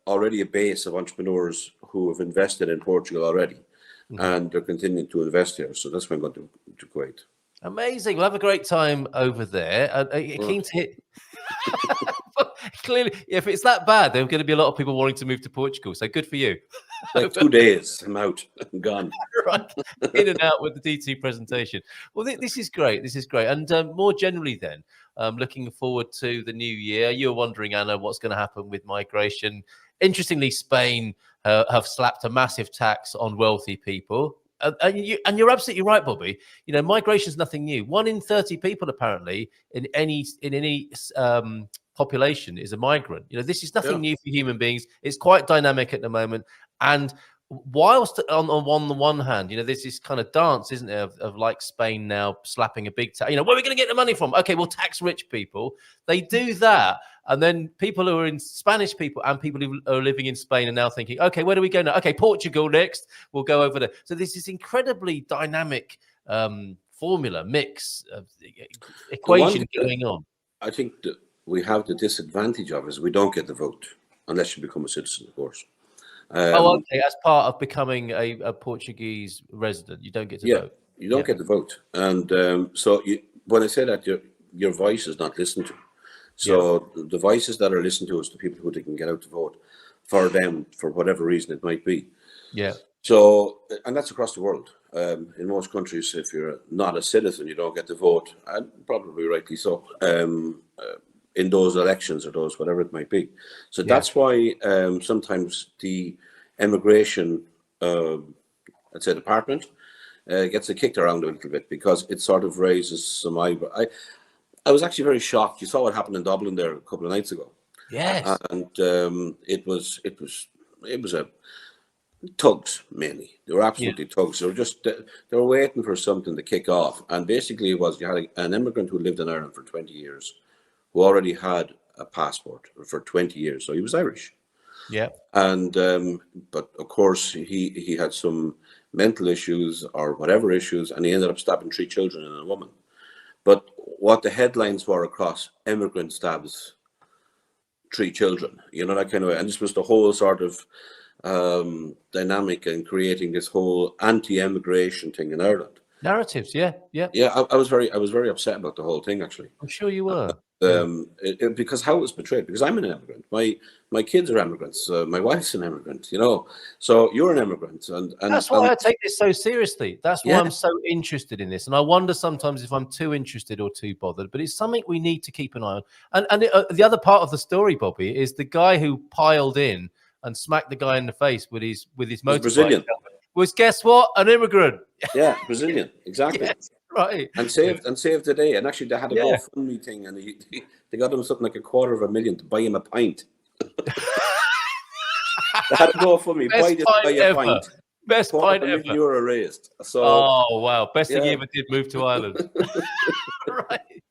already a base of entrepreneurs who have invested in Portugal already. And they're continuing to invest here. So that's why I'm going to Kuwait. Amazing. We'll have a great time over there. Keen to hit... Clearly, if it's that bad, there are going to be a lot of people wanting to move to Portugal. So good for you. Like 2 days, I'm out. I'm gone. Right. In and out with the D2 presentation. Well, this is great. This is great. And more generally then, looking forward to the new year. You're wondering, Anna, what's going to happen with migration. Interestingly, Spain have slapped a massive tax on wealthy people. And you're absolutely right, Bobby. Migration is nothing new. 1 in 30 people, apparently, in any population is a migrant. This is nothing new for human beings. It's quite dynamic at the moment. And whilst on the one hand, there's this kind of dance, isn't there, of like Spain now slapping a big tax. Where are we going to get the money from? Okay, we'll tax rich people. They do that. And then people who are in Spanish people and people who are living in Spain are now thinking, okay, where do we go now? Okay, Portugal next. We'll go over there. So there's this incredibly dynamic formula, mix, equation going on. I think that we have the disadvantage of is we don't get the vote. unless you become a citizen, of course. Okay. As part of becoming a Portuguese resident, you don't get to vote. You don't get to vote. And so when I say that, your voice is not listened to. So the voices that are listened to is the people who they can get out to vote for them, for whatever reason it might be. Yeah. So, and that's across the world. In most countries, if you're not a citizen, you don't get to vote, and probably rightly so, in those elections or those, whatever it might be. So that's why sometimes the immigration, let's say, department gets kicked around a little bit, because it sort of raises some eyebrow. I was actually very shocked. You saw what happened in Dublin there a couple of nights ago. Yes. And it was a thugs, mainly. They were absolutely thugs. They were just they were waiting for something to kick off. And basically it was, you had an immigrant who lived in Ireland for 20 years, who already had a passport for 20 years. So he was Irish. Yeah. And but of course he had some mental issues or whatever issues, and he ended up stabbing 3 children and a woman. But what the headlines were across: immigrant stabs 3 children, you know, that kind of way. And this was the whole sort of dynamic and creating this whole anti-immigration thing in Ireland. Narratives, yeah. I was very upset about the whole thing, actually. I'm sure you were. Because how it was portrayed. Because I'm an immigrant. My kids are immigrants. My wife's an immigrant. You know, so you're an immigrant, and that's why I take this so seriously. That's why I'm so interested in this, and I wonder sometimes if I'm too interested or too bothered. But it's something we need to keep an eye on. And the other part of the story, Bobby, is the guy who piled in and smacked the guy in the face with his motorbike. Brazilian. Was, guess what? An immigrant. Yeah, Brazilian, exactly. Yes, right. And saved the day. And actually, they had a GoFundMe thing, and they got him something like $250,000 to buy him a pint. They had a GoFundMe, buy a pint. Best pint ever. €1 raised. So, oh wow, best thing he ever did, move to Ireland. Right.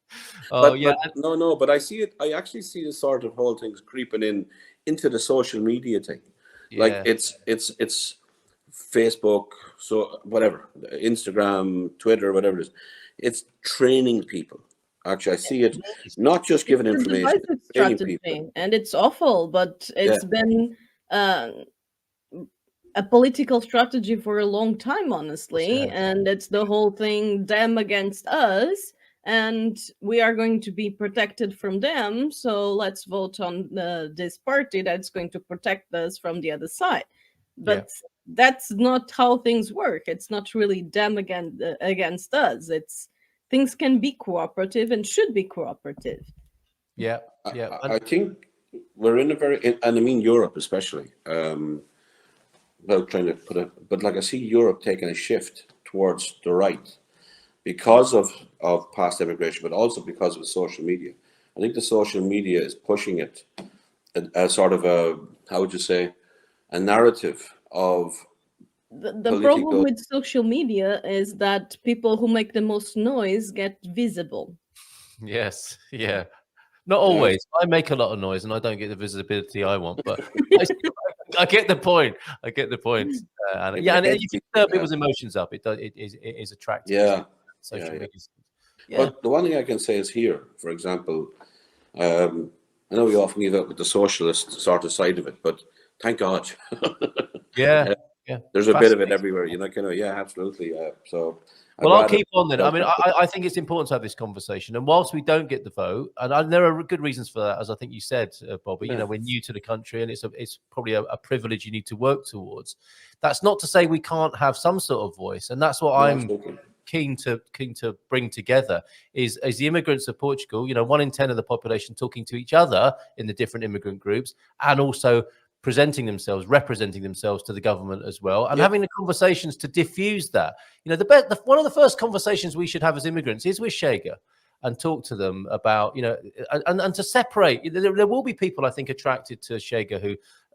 Oh but I see it. I actually see this sort of whole things creeping into the social media thing. Yeah. Like it's Facebook, so whatever, Instagram, Twitter, whatever it is. It's training people. Actually, I see it not just giving information, it's training people. And it's awful, but it's been a political strategy for a long time, honestly. And it's the whole thing, them against us, and we are going to be protected from them. So let's vote on this party that's going to protect us from the other side. But that's not how things work. It's not really them against us. It's things can be cooperative and should be cooperative. Yeah. I think we're in a and I mean Europe especially. Without trying to put it, but like I see Europe taking a shift towards the right because of past immigration, but also because of social media. I think the social media is pushing it as sort of a, how would you say, a narrative of the problem with social media is that people who make the most noise get visible. Yes, yeah. Not always. I make a lot of noise and I don't get the visibility I want, but I get the point. And and you can stir people's emotions up. It is attractive. Yeah. Social media. But the one thing I can say is here, for example, I know we often give out with the socialist sort of side of it, but thank God. Yeah. There's a bit of it everywhere, you know, kind of, absolutely. So, well, I'll keep on then. I mean, I think it's important to have this conversation. And whilst we don't get the vote, and there are good reasons for that, as I think you said, Bobby, you know, we're new to the country and it's probably a privilege you need to work towards. That's not to say we can't have some sort of voice. And that's what I'm keen to bring together is the immigrants of Portugal, you know, 1 in 10 of the population talking to each other in the different immigrant groups, and also representing themselves to the government as well, and having the conversations to diffuse that. You know, one of the first conversations we should have as immigrants is with Chega, and talk to them about, you know, and to separate. There will be people, I think, attracted to Chega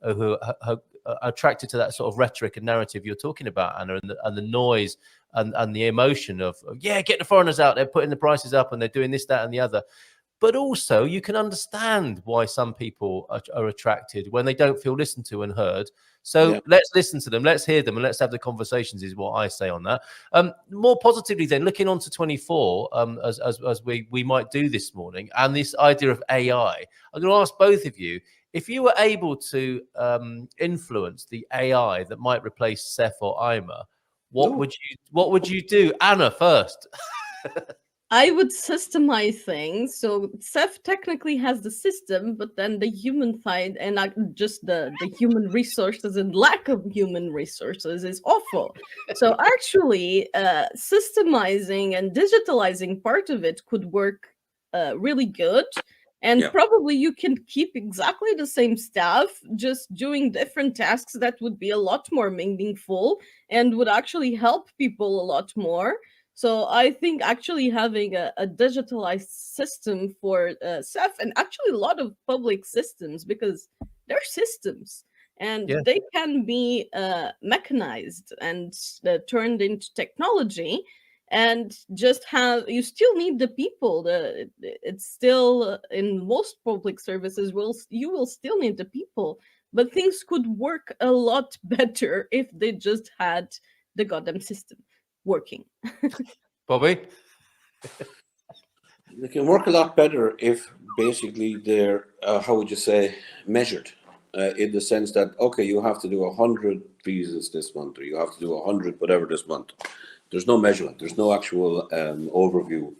who are attracted to that sort of rhetoric and narrative you're talking about, Anna, and the noise and the emotion of get the foreigners out, they're putting the prices up and they're doing this, that, and the other. But also, you can understand why some people are attracted when they don't feel listened to and heard. So let's listen to them, let's hear them, and let's have the conversations, is what I say on that. More positively then, looking on to 24, as we might do this morning, and this idea of AI, I'm going to ask both of you, if you were able to influence the AI that might replace Seth or Ima, what would you do? Anna first. I would systemize things. So Seth technically has the system, but then the human side and just the human resources and lack of human resources is awful. So actually, systemizing and digitalizing part of it could work really good. And probably you can keep exactly the same staff, just doing different tasks that would be a lot more meaningful and would actually help people a lot more. So I think actually having a digitalized system for SEF, and actually a lot of public systems, because they're systems and they can be mechanized and turned into technology, and just have, you still need the people. It's still in most public services, you will still need the people, but things could work a lot better if they just had the goddamn system working. Bobby? They can work a lot better if basically they're, how would you say, measured in the sense that, okay, you have to do 100 visas this month, or you have to do 100 whatever this month. There's no measurement. There's no actual overview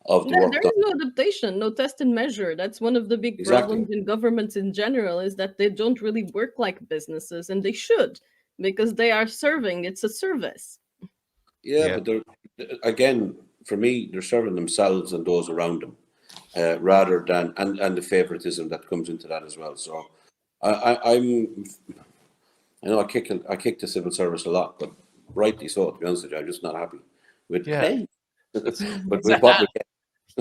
of the work. There is no adaptation, no test and measure. That's one of the big problems in governments in general, is that they don't really work like businesses, and they should, because they are serving. It's a service. But they're, again, for me, they're serving themselves and those around them, rather than and the favoritism that comes into that as well. So I know I kick the civil service a lot, but rightly so. To be honest with you, I'm just not happy with pay. But with what we get.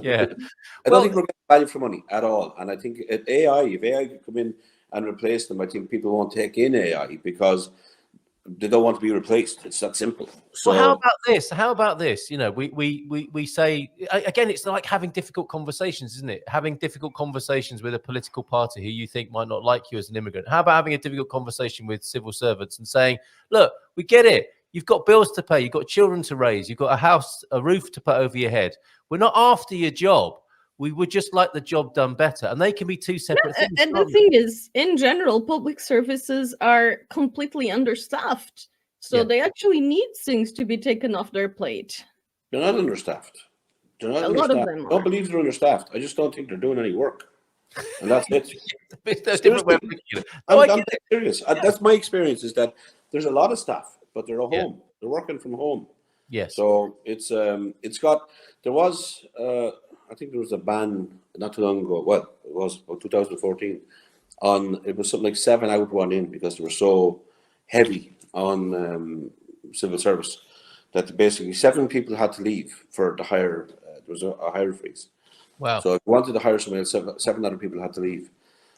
I don't think we're getting value for money at all. And I think if AI could come in and replace them, I think people won't take in AI because they don't want to be replaced. It's that simple. So how about this? You know, we say, again, it's like having difficult conversations, isn't it? Having difficult conversations with a political party who you think might not like you as an immigrant. How about having a difficult conversation with civil servants and saying, look, we get it. You've got bills to pay. You've got children to raise. You've got a roof to put over your head. We're not after your job. We would just like the job done better. And they can be two separate things. And the thing is, in general, public services are completely understaffed. So they actually need things to be taken off their plate. They're not understaffed. A lot of them I don't believe they're understaffed. I just don't think they're doing any work. And that's it. I'm serious. That's my experience, is that there's a lot of staff, but they're at home. They're working from home. Yes. So there was I think there was a ban not too long ago. Well, it was about 2014. It was something like 7 out, 1 in, because they were so heavy on civil service that basically 7 people had to leave for the hire. There was a hire freeze. Wow. So if you wanted to hire somebody else, 7 other people had to leave.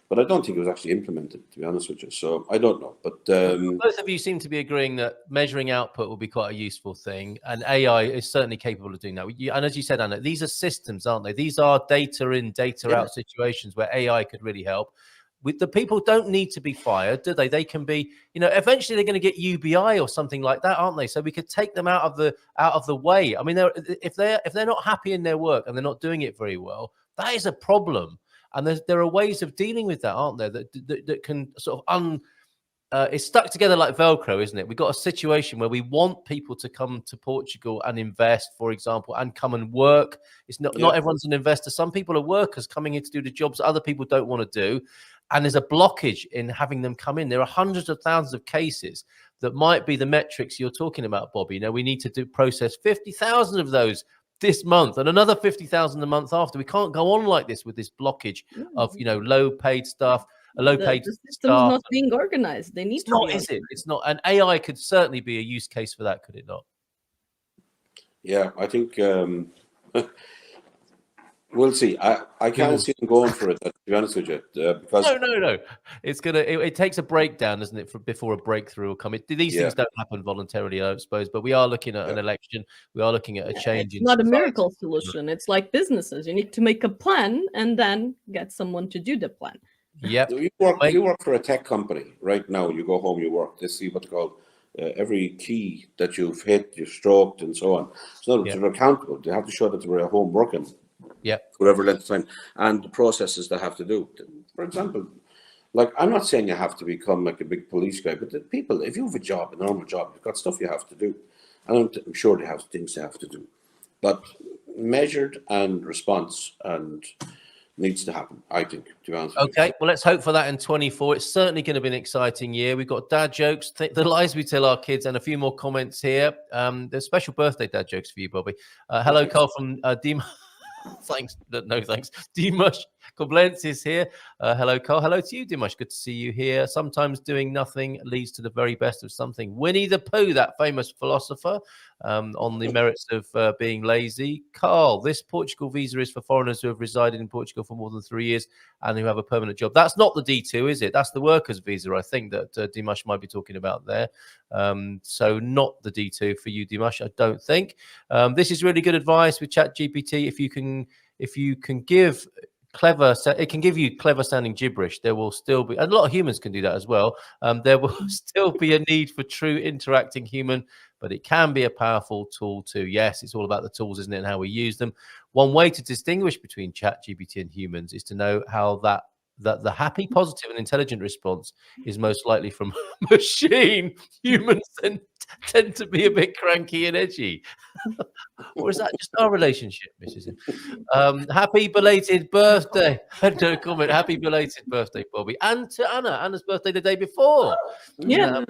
But I don't think it was actually implemented, to be honest with you. So I don't know. But both of you seem to be agreeing that measuring output will be quite a useful thing, and AI is certainly capable of doing that. And as you said, Anna, these are systems, aren't they? These are data in, data out situations where AI could really help. With the people don't need to be fired, do they? They can be, eventually they're going to get UBI or something like that, aren't they? So we could take them out of the way. I mean, if they're not happy in their work and they're not doing it very well, that is a problem. And there are ways of dealing with that, aren't there? That can sort of it's stuck together like Velcro, isn't it? We've got a situation where we want people to come to Portugal and invest, for example, and come and work. It's not everyone's an investor. Some people are workers coming in to do the jobs other people don't want to do. And there's a blockage in having them come in. There are hundreds of thousands of cases that might be the metrics you're talking about, Bobby. We need to process 50,000 of those this month and another 50,000 a month after. We can't go on like this with this blockage of low paid staff, the system is not being organized. They need it's to not, be is it? It's not. And AI could certainly be a use case for that, could it not? Yeah, I think we'll see. I can't see them going for it, to be honest with you, because no. It takes a breakdown, doesn't it, before a breakthrough will come. These things don't happen voluntarily, I suppose. But we are looking at an election. We are looking at a change. It's not a miracle solution. It's like businesses. You need to make a plan and then get someone to do the plan. Yep. You work for a tech company right now. You go home, you work. They see what they call every key that you've hit, you've stroked, and so on. So they're accountable. They have to show that they were at home working. Yeah. Whatever length of time, and the processes they have to do. For example, like, I'm not saying you have to become like a big police guy, but the people, if you have a job, a normal job, you've got stuff you have to do. And I'm sure they have things they have to do, but measured and response and needs to happen, I think, to be honest with you. Okay, well, let's hope for that in 24. It's certainly going to be an exciting year. We've got dad jokes, the lies we tell our kids, and a few more comments here. There's special birthday dad jokes for you, Bobby. Hello, Carl from Dim. Thanks. No, thanks. Dimash Koblenz is here. Hello, Carl. Hello to you, Dimash. Good to see you here. Sometimes doing nothing leads to the very best of something. Winnie the Pooh, that famous philosopher, on the merits of being lazy. Carl, this Portugal visa is for foreigners who have resided in Portugal for more than 3 years and who have a permanent job. That's not the D2, is it? That's the workers visa, I think, that Dimash might be talking about there. So not the D2 for you, Dimash, I don't think. This is really good advice with ChatGPT. If you can give clever, it can give you clever sounding gibberish. There will still be, and a lot of humans can do that as well. There will still be a need for true interacting human, but it can be a powerful tool too. Yes, it's all about the tools, isn't it, and how we use them. One way to distinguish between ChatGPT and humans is to know how that the happy, positive, and intelligent response is most likely from a machine. Humans tend to be a bit cranky and edgy. Or is that just our relationship, Mrs. Happy belated birthday. No comment. Happy belated birthday, Bobby. And to Anna. Anna's birthday the day before. Yeah.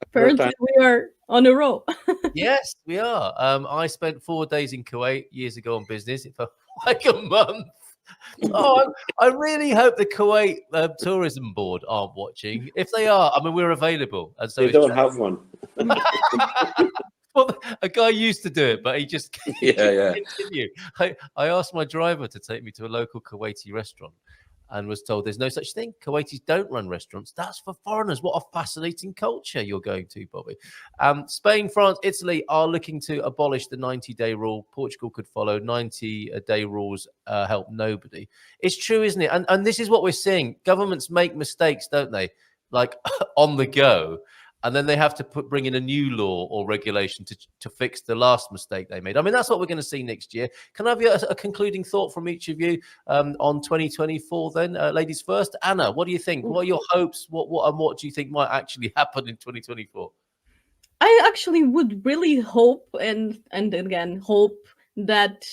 Apparently we are on a roll. Yes, we are. I spent 4 days in Kuwait years ago on business. It felt like a month. Oh, I really hope the Kuwait tourism board aren't watching. If they are, I mean, we're available. And so they don't have one. Well, a guy used to do it, but he just continue. I asked my driver to take me to a local Kuwaiti restaurant and was told there's no such thing. Kuwaitis don't run restaurants. That's for foreigners. What a fascinating culture you're going to, Bobby. Spain, France, Italy are looking to abolish the 90-day rule. Portugal could follow. 90-day rules help nobody. It's true, isn't it? And this is what we're seeing. Governments make mistakes, don't they? Like on the go. And then they have to bring in a new law or regulation to fix the last mistake they made. I mean, that's what we're going to see next year. Can I have a concluding thought from each of you on 2024 then? Ladies first. Anna, what do you think? What are your hopes? What do you think might actually happen in 2024? I actually would really hope, and again, hope that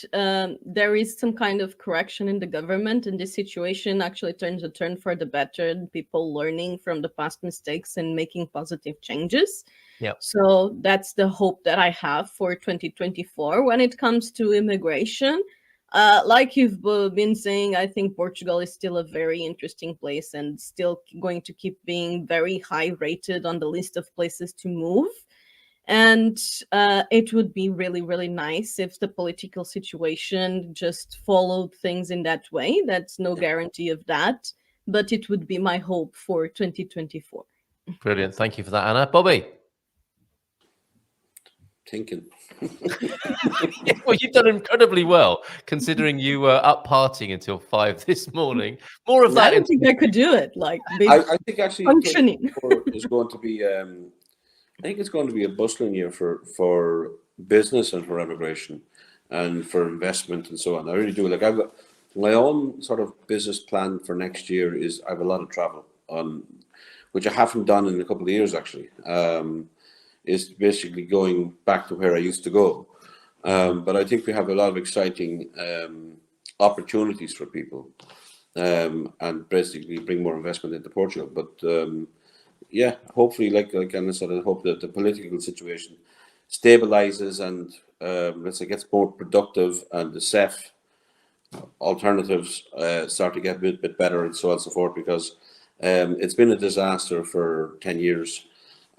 there is some kind of correction in the government and this situation actually turns a turn for the better, and people learning from the past mistakes and making positive changes. Yeah. So that's the hope that I have for 2024. When it comes to immigration, like you've been saying, I think Portugal is still a very interesting place and still going to keep being very high rated on the list of places to move. And it would be really, really nice if the political situation just followed things in that way. That's no guarantee of that, but it would be my hope for 2024. Brilliant. Thank you for that, Anna. Bobby? Thinking. Well, you've done incredibly well, considering you were up partying until 5 this morning. More of that. I don't think I could do it. Like, I think actually functioning is going to be... I think it's going to be a bustling year for business and for immigration and for investment and so on. I really do. Like, I've got my own sort of business plan for next year is I have a lot of travel on, which I haven't done in a couple of years actually. Is basically going back to where I used to go. But I think we have a lot of exciting opportunities for people and basically bring more investment into Portugal. But yeah, hopefully, like Anna said, I hope that the political situation stabilizes and let's say gets more productive, and the CEF alternatives start to get a bit better and so on and so forth, because it's been a disaster for 10 years.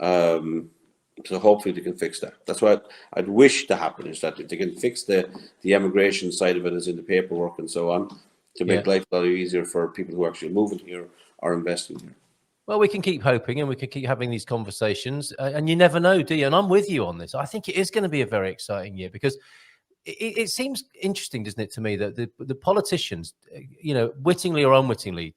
So hopefully they can fix that. That's what I'd wish to happen, is that if they can fix the immigration side of it, as in the paperwork and so on, to make life a lot easier for people who are actually moving here or investing here. Well, we can keep hoping and we can keep having these conversations, and you never know, do you? And I'm with you on this. I think it is going to be a very exciting year, because it seems interesting, doesn't it, to me, that the politicians, you know, wittingly or unwittingly,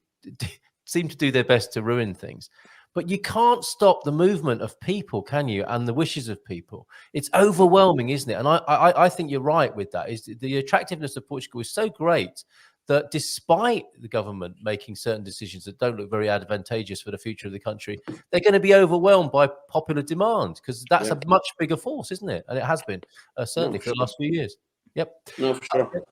seem to do their best to ruin things. But you can't stop the movement of people, can you? And the wishes of people. It's overwhelming, isn't it? And I think you're right with that. Is the attractiveness of Portugal is so great that despite the government making certain decisions that don't look very advantageous for the future of the country, they're going to be overwhelmed by popular demand, because that's a much bigger force, isn't it? And it has been, certainly for the last few years. Yep. No, for sure.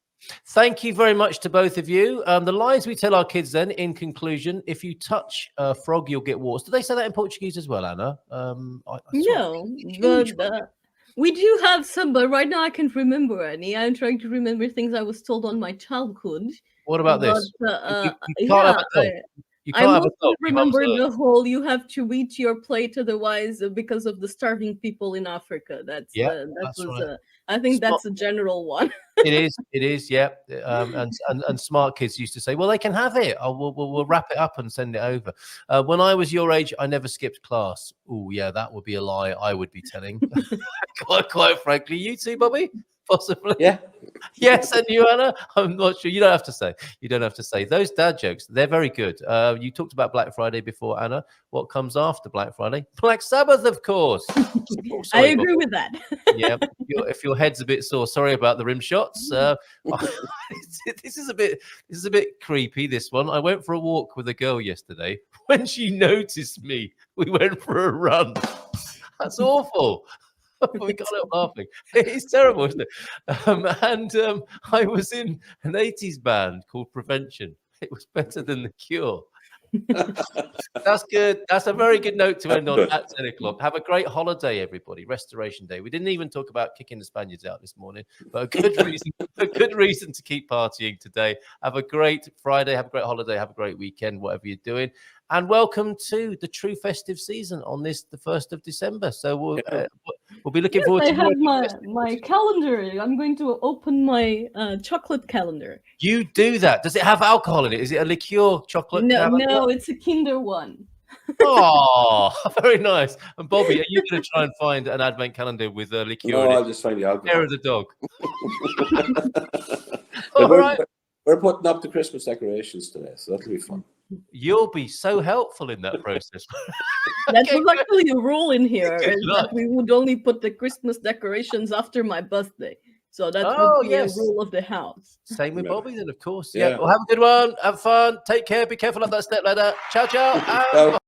Thank you very much to both of you. The lines we tell our kids then, in conclusion: if you touch a frog, you'll get warts. Do they say that in Portuguese as well, Anna? No, but we do have some, but right now I can't remember any. I'm trying to remember things I was told on my childhood. What about this? You can't have a dog. You I can't have a mostly dog. remember the whole "you have to eat your plate, otherwise," because of the starving people in Africa. That's right. I think that's a general one. It is, yeah. And smart kids used to say, "Well, they can have it. We'll wrap it up and send it over." When I was your age, I never skipped class. Oh, yeah, that would be a lie I would be telling. quite frankly, you too, Bobby. Possibly. Yeah. Yes, and you, Anna? I'm not sure. You don't have to say. You don't have to say. Those dad jokes, they're very good. You talked about Black Friday before, Anna. What comes after Black Friday? Black Sabbath, of course. I agree with that. Yeah. If your head's a bit sore, sorry about the rim shots. This is a bit creepy, this one. I went for a walk with a girl yesterday. When she noticed me, we went for a run. That's awful. We can't help laughing. It's terrible, isn't it? I was in an 80s band called Prevention. It was better than The Cure. That's good. That's a very good note to end on at 10 o'clock. Have a great holiday, everybody. Restoration Day. We didn't even talk about kicking the Spaniards out this morning, but a good reason to keep partying today. Have a great Friday. Have a great holiday. Have a great weekend, whatever you're doing. And welcome to the true festive season on the 1st of December. So we'll be looking forward to. I have my calendar. I'm going to open my chocolate calendar. You do that. Does it have alcohol in it? Is it a liqueur chocolate calendar? No, it's a Kinder one. Oh, very nice. And Bobby, are you going to try and find an advent calendar with a liqueur? No, I'll just find the alcohol. Hair of the dog. We're putting up the Christmas decorations today, so that'll be fun. You'll be so helpful in that process. That was actually a rule in here, that we would only put the Christmas decorations after my birthday. So that would be a rule of the house. Same with Bobby then, of course. Yeah. Well, have a good one. Have fun. Take care. Be careful of that step ladder. Ciao, ciao.